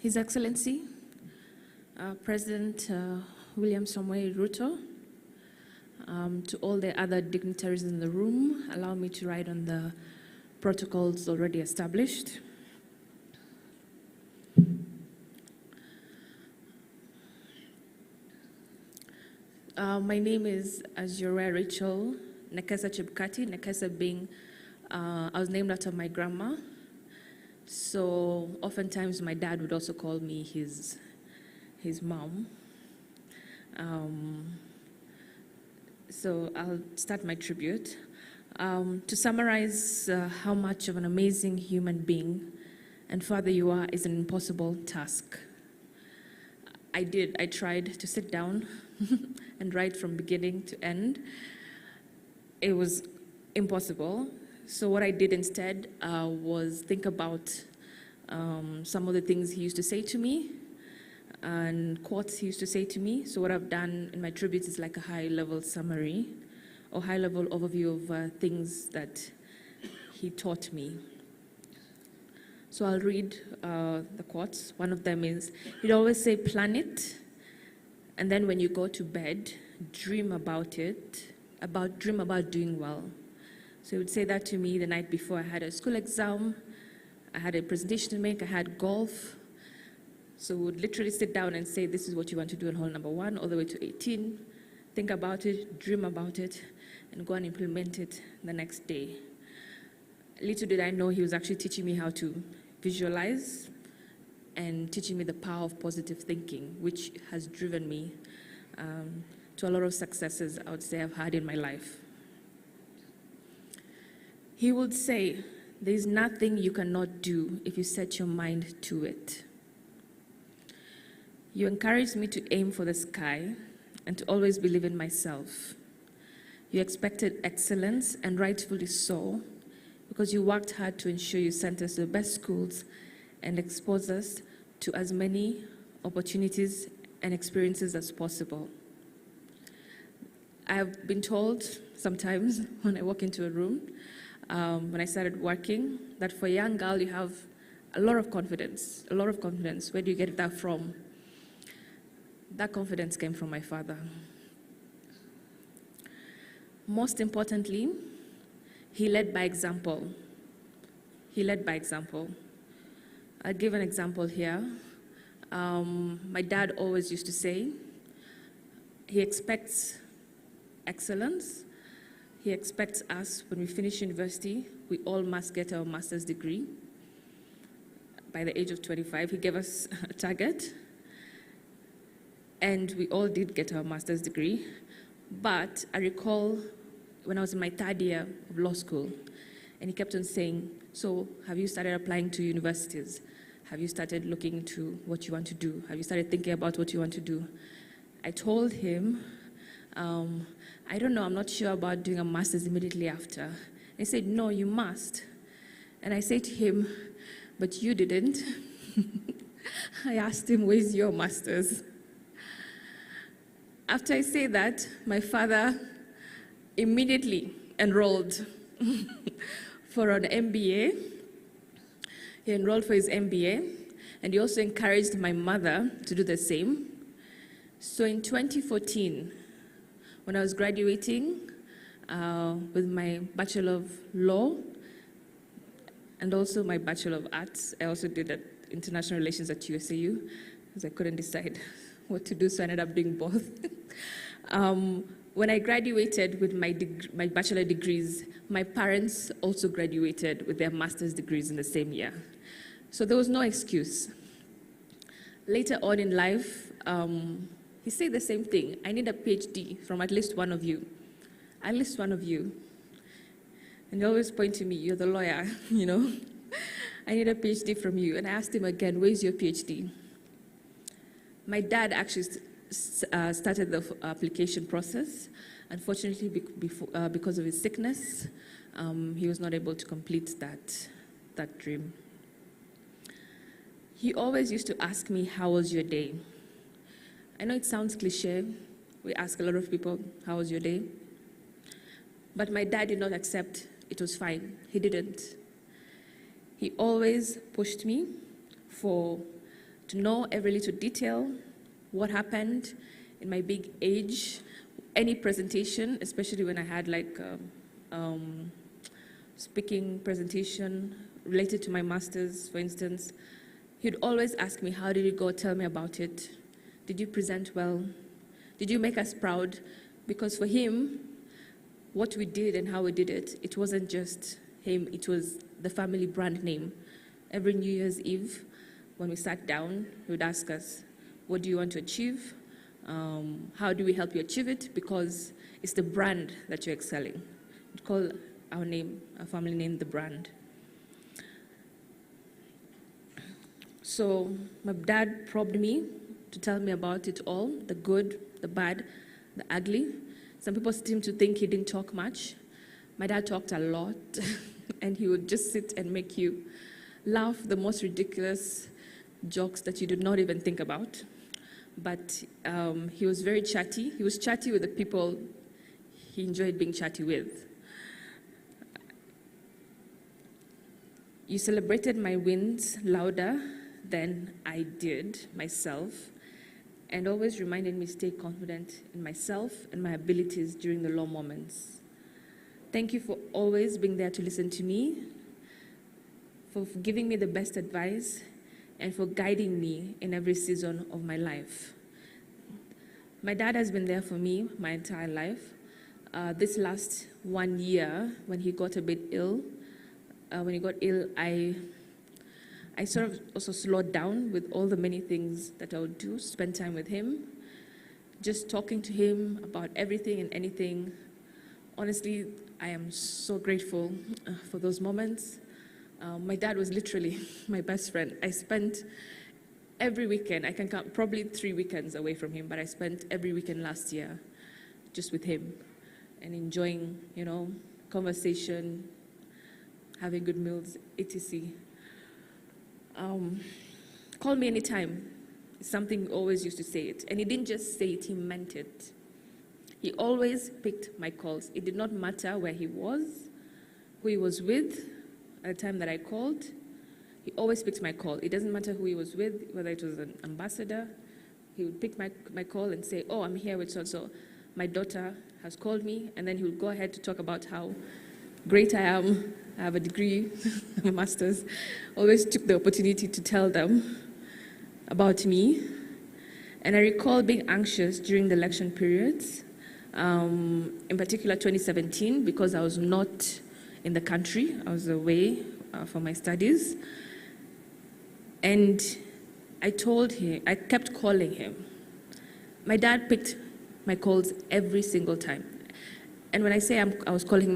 His Excellency, President William Samoei Ruto, to all the other dignitaries in the room, allow me to write on the protocols already established. My name is, as you're aware, Rachel Nekesa Chebukati, Nekesa being, I was named after my grandma. So oftentimes my dad would also call me his mom. So I'll start my tribute. To summarize how much of an amazing human being and father you are is an impossible task. I tried to sit down and write from beginning to end. It was impossible. So what I did instead was think about some of the things he used to say to me and quotes he used to say to me. So what I've done in my tribute is like a high-level summary or high-level overview of things that he taught me. So I'll read the quotes. One of them is, he'd always say, plan it, and then when you go to bed, dream about it, dream about doing well. So he would say that to me the night before I had a school exam, I had a presentation to make, I had golf. So we would literally sit down and say, this is what you want to do in hole number 1 all the way to 18. Think about it, dream about it, and go and implement it the next day. Little did I know he was actually teaching me how to visualize and teaching me the power of positive thinking, which has driven me to a lot of successes I would say I've had in my life. He would say, there's nothing you cannot do if you set your mind to it. You encouraged me to aim for the sky and to always believe in myself. You expected excellence, and rightfully so, because you worked hard to ensure you sent us to the best schools and exposed us to as many opportunities and experiences as possible. I've been told sometimes when I walk into a room, when I started working, that for a young girl you have a lot of confidence, a lot of confidence. Where do you get that from? That confidence came from my father. Most importantly, he led by example. He led by example. I'll give an example here. My dad always used to say, he expects excellence. He expects us, when we finish university, we all must get our master's degree. By the age of 25, he gave us a target. And we all did get our master's degree. But I recall when I was in my 3rd year of law school, and he kept on saying, so have you started applying to universities? Have you started looking into what you want to do? Have you started thinking about what you want to do? I told him, I don't know, I'm not sure about doing a master's immediately after. And he said, no, you must. And I said to him, but you didn't. I asked him, where's your master's? After I say that, my father immediately enrolled for an MBA. He enrolled for his MBA, and he also encouraged my mother to do the same. So in 2014, when I was graduating with my Bachelor of Law and also my Bachelor of Arts, I also did International Relations at USAU, because I couldn't decide what to do, so I ended up doing both. When I graduated with my bachelor degrees, my parents also graduated with their master's degrees in the same year. So there was no excuse. Later on in life, he said the same thing. I need a PhD from at least one of you. At least one of you. And he always pointed to me, you're the lawyer, you know. I need a PhD from you. And I asked him again, where's your PhD? My dad actually started the application process. Unfortunately, because of his sickness, he was not able to complete that dream. He always used to ask me, how was your day? I know it sounds cliche. We ask a lot of people, how was your day? But my dad did not accept it was fine. He didn't. He always pushed me to know every little detail, what happened in my big age, any presentation, especially when I had like speaking presentation related to my master's, for instance. He'd always ask me, how did it go? Tell me about it. Did you present well? Did you make us proud? Because for him, what we did and how we did it, it wasn't just him, it was the family brand name. Every New Year's Eve, when we sat down, he would ask us, what do you want to achieve? How do we help you achieve it? Because it's the brand that you're excelling. We'd call our name, our family name, the brand. So my dad probed me to tell me about it all, the good, the bad, the ugly. Some people seem to think he didn't talk much. My dad talked a lot, and he would just sit and make you laugh the most ridiculous jokes that you did not even think about. But he was very chatty. He was chatty with the people he enjoyed being chatty with. You celebrated my wins louder than I did myself, and always reminded me to stay confident in myself and my abilities during the low moments. Thank you for always being there to listen to me, for giving me the best advice, and for guiding me in every season of my life. My dad has been there for me my entire life. This last 1 year, when he got a bit ill, I sort of also slowed down with all the many things that I would do, spend time with him, just talking to him about everything and anything. Honestly, I am so grateful for those moments. My dad was literally my best friend. I spent every weekend, I can count probably 3 weekends away from him, but I spent every weekend last year just with him and enjoying, conversation, having good meals, etc. Call me anytime. It's something he always used to say it. And he didn't just say it, he meant it. He always picked my calls. It did not matter where he was, who he was with at the time that I called. He always picked my call. It doesn't matter who he was with, whether it was an ambassador. He would pick my call and say, oh, I'm here with so-and-so. My daughter has called me, and then he would go ahead to talk about how great I am. I have a degree, a master's. Always took the opportunity to tell them about me. And I recall being anxious during the election periods, in particular 2017, because I was not in the country. I was away for my studies. And I told him, I kept calling him. My dad picked my calls every single time. And when I say I was calling him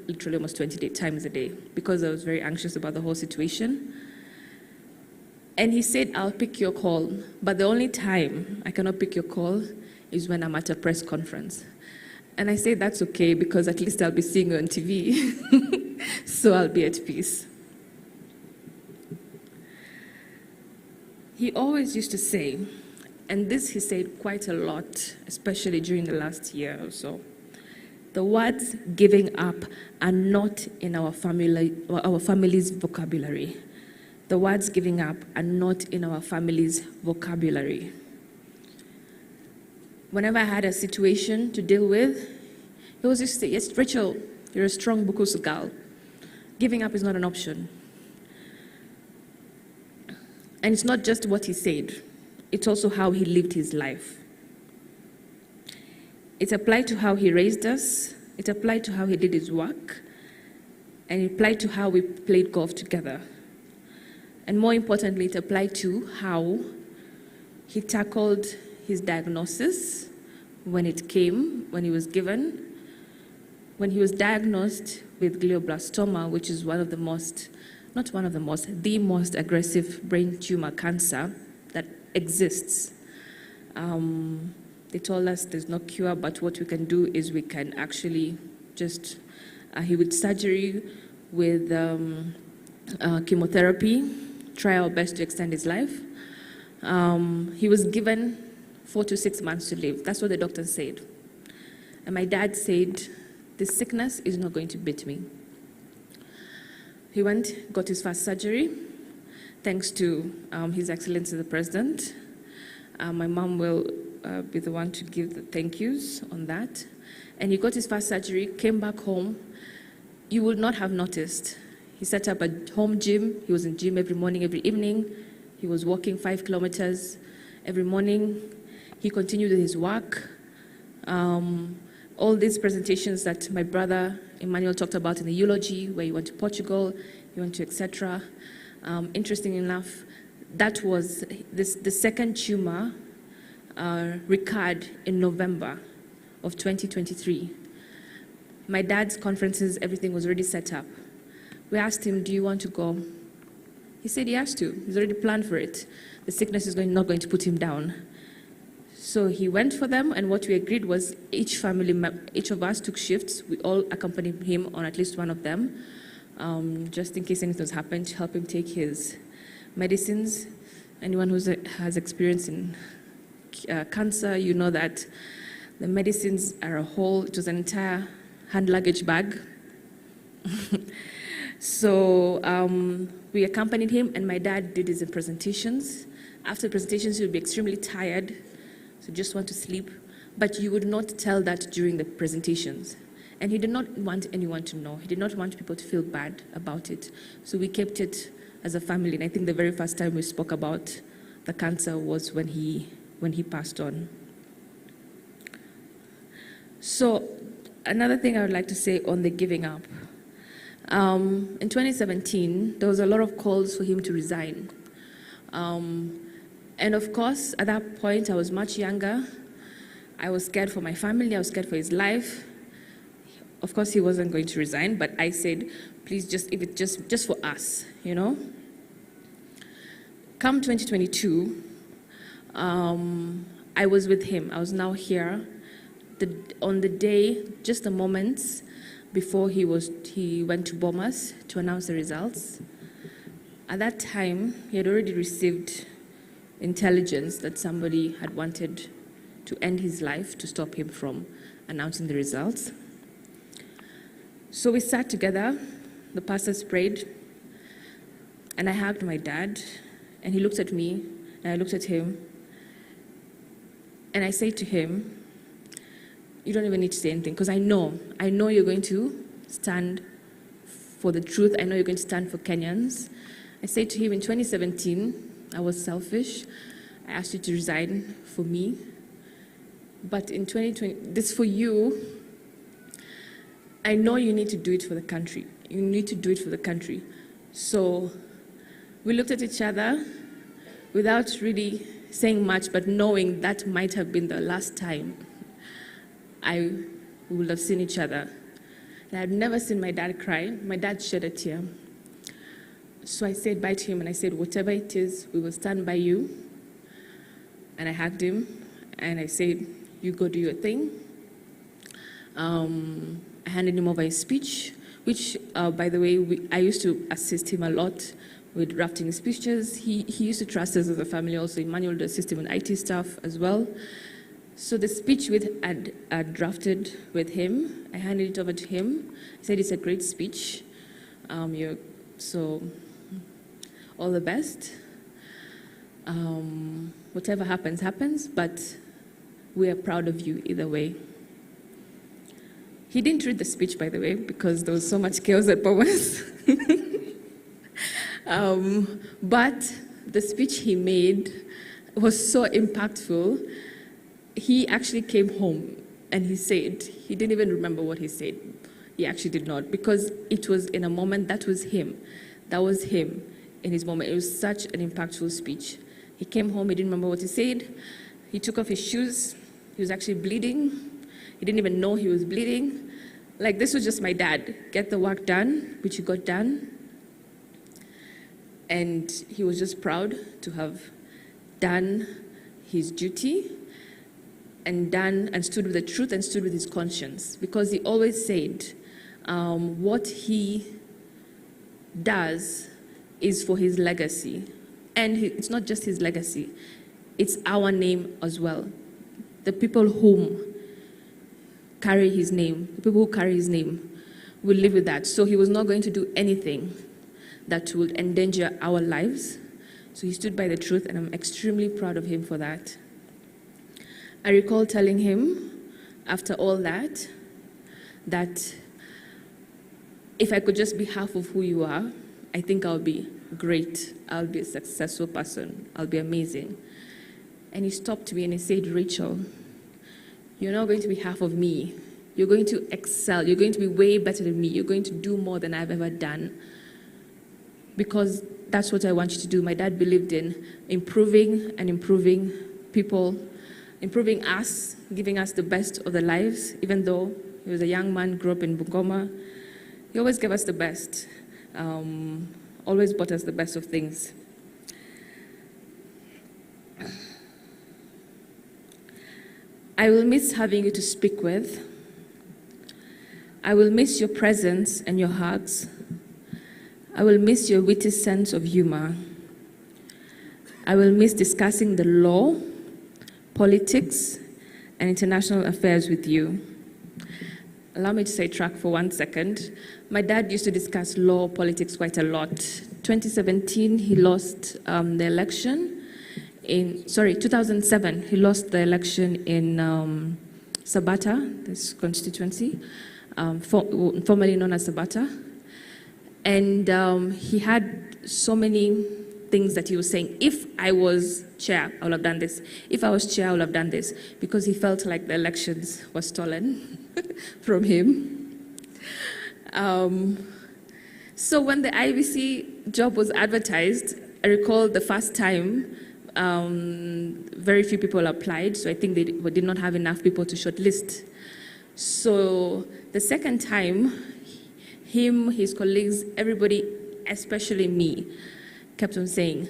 literally almost 20 times a day because I was very anxious about the whole situation. And he said, I'll pick your call, but the only time I cannot pick your call is when I'm at a press conference. And I said, that's okay, because at least I'll be seeing you on TV, so I'll be at peace. He always used to say, and this he said quite a lot, especially during the last year or so, the words giving up are not in our family's vocabulary. The words giving up are not in our family's vocabulary. Whenever I had a situation to deal with, he always used to say, yes, Rachel, you're a strong Bukusu girl. Giving up is not an option. And it's not just what he said, it's also how he lived his life. It applied to how he raised us, it applied to how he did his work, and it applied to how we played golf together. And more importantly, it applied to how he tackled his diagnosis when he was given. When he was diagnosed with glioblastoma, which is the most aggressive brain tumor cancer that exists. They told us there's no cure, but what we can do is we can actually just, he would surgery with chemotherapy, try our best to extend his life. He was given 4 to 6 months to live. That's what the doctor said. And my dad said, this sickness is not going to beat me. He went, got his first surgery. thanks to His Excellency the President. My mom will be the one to give the thank yous on that. And he got his first surgery, came back home. You would not have noticed. He set up a home gym. He was in gym every morning, every evening. He was walking 5 kilometers every morning. He continued with his work. All these presentations that my brother Emmanuel talked about in the eulogy, where he went to Portugal, he went to etc. Interesting enough, that was the second tumor recurred in November of 2023. My dad's conferences, everything was already set up. We asked him, do you want to go? He said he has to. He's already planned for it. The sickness is not going to put him down. So he went for them, and what we agreed was each of us took shifts. We all accompanied him on at least one of them, just in case anything's happened, to help him take his medicines. Anyone who has experience in cancer, you know that the medicines are a whole, it was an entire hand luggage bag. So we accompanied him, and my dad did his presentations. After the presentations, he would be extremely tired, so just want to sleep. But you would not tell that during the presentations. And he did not want anyone to know. He did not want people to feel bad about it. So we kept it as a family. And I think the very first time we spoke about the cancer was when he passed on. So another thing I would like to say on the giving up. In 2017, there was a lot of calls for him to resign. And of course, at that point, I was much younger. I was scared for my family. I was scared for his life. Of course, he wasn't going to resign, but I said, please, if it just for us, you know. Come 2022, I was with him. I was now here. On the day, just a moment before he went to Bomas to announce the results. At that time, he had already received intelligence that somebody had wanted to end his life to stop him from announcing the results. So we sat together, the pastors prayed, and I hugged my dad, and he looked at me, and I looked at him, and I said to him, you don't even need to say anything, because I know you're going to stand for the truth. I know you're going to stand for Kenyans. I said to him in 2017, I was selfish. I asked you to resign for me. But in 2020, this for you, I know you need to do it for the country. You need to do it for the country. So we looked at each other without really saying much, but knowing that might have been the last time we would have seen each other. And I had never seen my dad cry. My dad shed a tear. So I said bye to him, and I said, whatever it is, we will stand by you. And I hugged him, and I said, you go do your thing. I handed him over his speech, which, by the way, I used to assist him a lot with drafting his speeches. He used to trust us as a family also. Emmanuel would assist him with IT stuff as well. So the speech I drafted with him, I handed it over to him. I said, it's a great speech. So all the best. Whatever happens, happens, but we are proud of you either way. He didn't read the speech, by the way, because there was so much chaos at Bomas. But the speech he made was so impactful. He actually came home and he said, he didn't even remember what he said. He actually did not, because it was in a moment, that was him. That was him in his moment. It was such an impactful speech. He came home, he didn't remember what he said. He took off his shoes. He was actually bleeding. He didn't even know he was bleeding. Like, this was just my dad. Get the work done, which he got done. And he was just proud to have done his duty and stood with the truth and stood with his conscience. Because he always said, what he does is for his legacy. And it's not just his legacy, it's our name as well. The people whom carry his name, the people who carry his name will live with that. So he was not going to do anything that would endanger our lives, So he stood by the truth, and I'm extremely proud of him for that. I recall telling him, after all that if I could just be half of who you are, I think I'll be great. I'll be a successful person. I'll be amazing. And he stopped me and he said, Rachel, you're not going to be half of me. You're going to excel. You're going to be way better than me. You're going to do more than I've ever done. Because that's what I want you to do. My dad believed in improving people, improving us, giving us the best of their lives. Even though he was a young man, grew up in Bungoma, he always gave us the best. Always bought us the best of things. I will miss having you to speak with. I will miss your presence and your hugs. I will miss your witty sense of humor. I will miss discussing the law, politics, and international affairs with you. Allow me to say track for 1 second. My dad used to discuss law, politics quite a lot. 2017, he lost the election. 2007, he lost the election in Sabata, this constituency, formerly known as Sabata. And he had so many things that he was saying. If I was chair, I would have done this. If I was chair, I would have done this. Because he felt like the elections were stolen from him. So when the IBC job was advertised, I recall the first time, very few people applied, so I think they did not have enough people to shortlist. So the second time, him, his colleagues, everybody, especially me, kept on saying,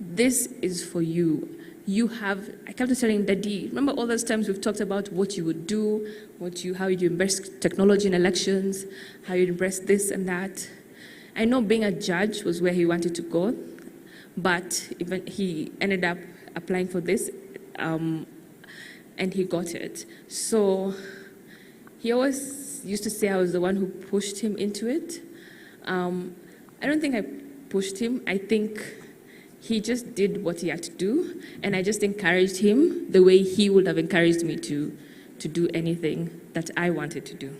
this is for you. I kept on telling Daddy, remember all those times we've talked about what you would do, how you embrace technology in elections, how you embrace this and that. I know being a judge was where he wanted to go, but even he ended up applying for this, and he got it. So he always used to say I was the one who pushed him into it. I don't think I pushed him. I think he just did what he had to do, and I just encouraged him the way he would have encouraged me to do anything that I wanted to do.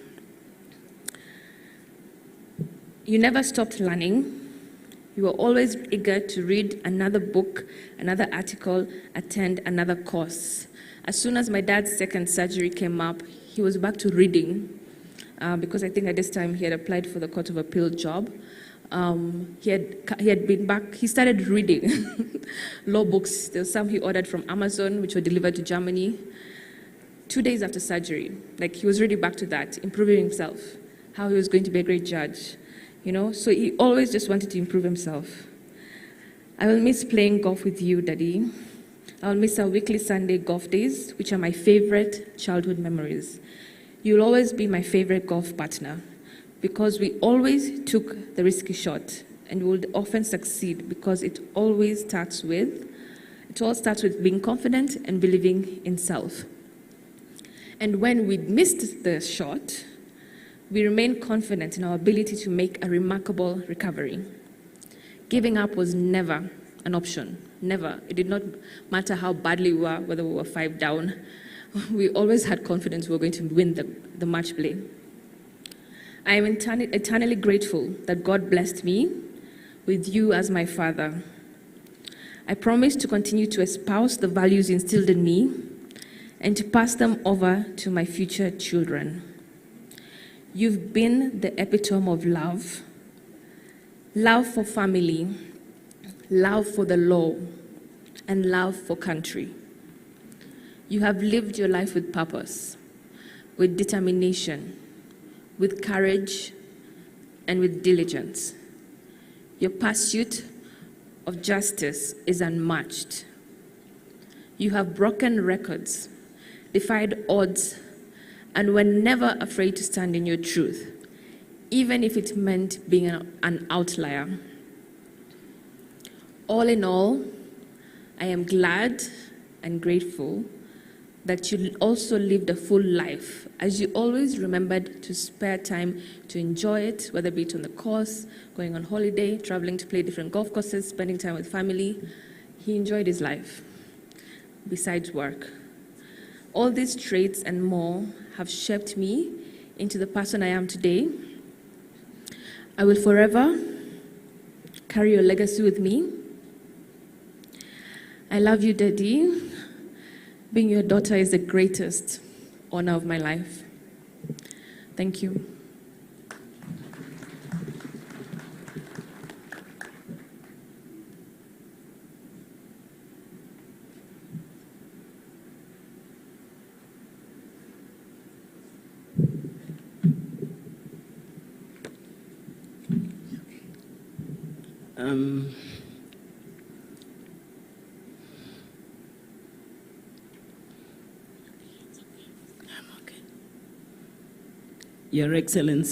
You never stopped learning. You were always eager to read another book, another article, attend another course. As soon as my dad's second surgery came up, he was back to reading, because I think at this time he had applied for the Court of Appeal job. He had been back, he started reading law books. There were some he ordered from Amazon, which were delivered to Germany. 2 days after surgery, like he was really back to that, improving himself, how he was going to be a great judge, So he always just wanted to improve himself. I will miss playing golf with you, Daddy. I'll miss our weekly Sunday golf days, which are my favorite childhood memories. You'll always be my favorite golf partner, because we always took the risky shot, and we would often succeed because it all starts with being confident and believing in self. And when we missed the shot, we remained confident in our ability to make a remarkable recovery. Giving up was never an option, never. It did not matter how badly we were, whether we were 5 down. We always had confidence we were going to win the match play. I am eternally grateful that God blessed me with you as my father. I promise to continue to espouse the values instilled in me and to pass them over to my future children. You've been the epitome of love for family, love for the law, and love for country. You have lived your life with purpose, with determination, with courage, and with diligence. Your pursuit of justice is unmatched. You have broken records, defied odds, and were never afraid to stand in your truth, even if it meant being an outlier. All in all, I am glad and grateful that you also lived a full life, as you always remembered to spare time to enjoy it, whether it be on the course, going on holiday, traveling to play different golf courses, spending time with family. He enjoyed his life besides work. All these traits and more have shaped me into the person I am today. I will forever carry your legacy with me. I love you, Daddy. Being your daughter is the greatest honor of my life. Thank you. Your Excellency,